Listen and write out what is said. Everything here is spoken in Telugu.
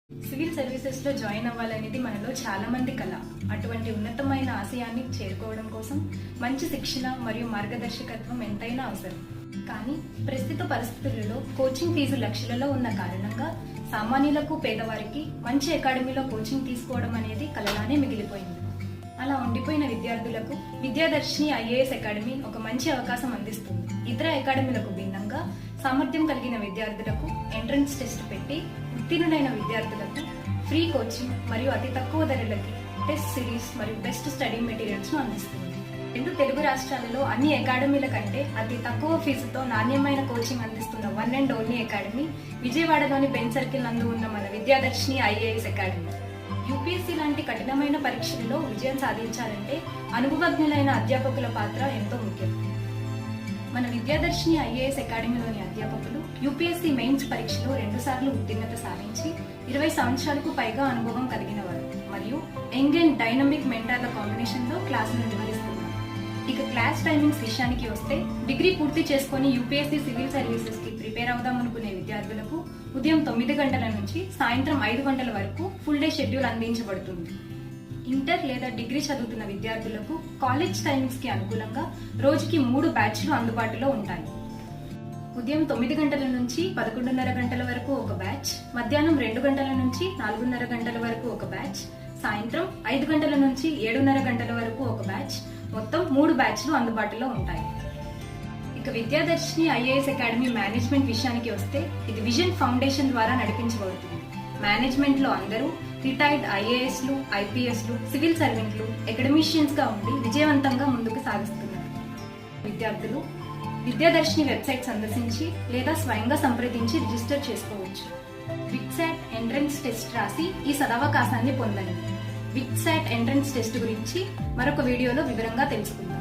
సివిల్ సర్వీసెస్ లో జాయిన్ అవ్వాలనేది మనలో చాలా మంది కల. అటువంటి ఉన్నతమైన ఆశయాన్ని చేరుకోవడం కోసం మంచి శిక్షణ మరియు మార్గదర్శకత్వం ఎంతైనా అవసరం. కానీ ప్రస్తుత పరిస్థితులలో కోచింగ్ ఫీజు లక్షలలో ఉన్న కారణంగా సామాన్యులకు పేదవారికి మంచి అకాడమీలో కోచింగ్ తీసుకోవడం అనేది కలలానే మిగిలిపోయింది. అలా ఉండిపోయిన విద్యార్థులకు విద్యాదర్శిని ఐఏఎస్ అకాడమీ ఒక మంచి అవకాశం అందిస్తుంది. ఇతర అకాడమీలకు భిన్నంగా సామర్థ్యం కలిగిన విద్యార్థులకు ఎంట్రన్స్ టెస్ట్ పెట్టి ఉత్తీర్ణులైన విద్యార్థులకు ఫ్రీ కోచింగ్ మరియు అతి తక్కువ ధరలకి టెస్ట్ సిరీస్ మరియు బెస్ట్ స్టడీ మెటీరియల్స్ ను అందిస్తుంది. రెండు తెలుగు రాష్ట్రాలలో అన్ని అకాడమీల కంటే అతి తక్కువ ఫీజుతో నాణ్యమైన కోచింగ్ అందిస్తున్న వన్ అండ్ ఓన్లీ అకాడమీ విజయవాడలోని బెన్ సర్కిల్ నందు ఉన్న మన విద్యాదర్శిని ఐఏఎస్ అకాడమీ. యూపీఎస్సీ లాంటి కఠినమైన పరీక్షలలో విజయం సాధించాలంటే అనుభవజ్ఞులైన అధ్యాపకుల పాత్ర ఎంతో ముఖ్యం. మన విద్యాదర్శిని ఐఏఎస్ అకాడమీలోని అధ్యాపకులు యూపీఎస్సీ మెయిన్స్ పరీక్షలో 2 సార్లు ఉత్తీర్ణత సాధించి 20 సంవత్సరాలకు పైగా అనుభవం కలిగిన వారు మరియు యంగ్ అండ్ డైనమిక్ మెంటర్ల కాంబినేషన్ లో క్లాసులు నిర్వహిస్తున్నారు. ఇక క్లాస్ టైమింగ్స్ విషయానికి వస్తే డిగ్రీ పూర్తి చేసుకుని యూపీఎస్సీ సివిల్ సర్వీసెస్ కి ప్రిపేర్ అవుదాం అనుకునే విద్యార్థులకు ఉదయం 9 గంటల నుంచి సాయంత్రం 5 గంటల వరకు ఫుల్ డే షెడ్యూల్ అందించబడుతుంది. ఇంటర్ లేదా డిగ్రీ చదువుతున్న విద్యార్థులకు కాలేజ్ టైమింగ్స్ కి అనుకూలంగా రోజుకి 3 బ్యాచ్లు అందుబాటులో ఉంటాయి. ఉదయం 9 గంటల నుంచి 11:30 గంటల వరకు ఒక బ్యాచ్, మధ్యాహ్నం 2 గంటల నుంచి 4:30 గంటల వరకు ఒక బ్యాచ్, సాయంత్రం 5 గంటల నుంచి 7:30 గంటల వరకు ఒక బ్యాచ్, మొత్తం 3 బ్యాచ్లు అందుబాటులో ఉంటాయి. ఇక విద్యాదర్శిని ఐఏఎస్ అకాడమీ మేనేజ్మెంట్ విషయానికి వస్తే ఇది విజన్ ఫౌండేషన్ ద్వారా నడిపించబడుతుంది. మేనేజ్మెంట్ లో అందరూ రిటైర్డ్ ఐఏఎస్లు, ఐపీఎస్లు, సివిల్ సర్వెంట్లు, అకాడమిషియన్స్ గా ఉండి విజయవంతంగా ముందుకు సాగిస్తున్నారు. విద్యార్థులు విద్యాదర్శిని వెబ్సైట్ సందర్శించి లేదా స్వయంగా సంప్రదించి రిజిస్టర్ చేసుకోవచ్చు. విట్సాట్ ఎంట్రన్స్ టెస్ట్ రాసి ఈ సదవకాశాన్ని పొందండి. విట్సాట్ ఎంట్రన్స్ టెస్ట్ గురించి మరొక వీడియోలో వివరంగా తెలుసుకుందాం.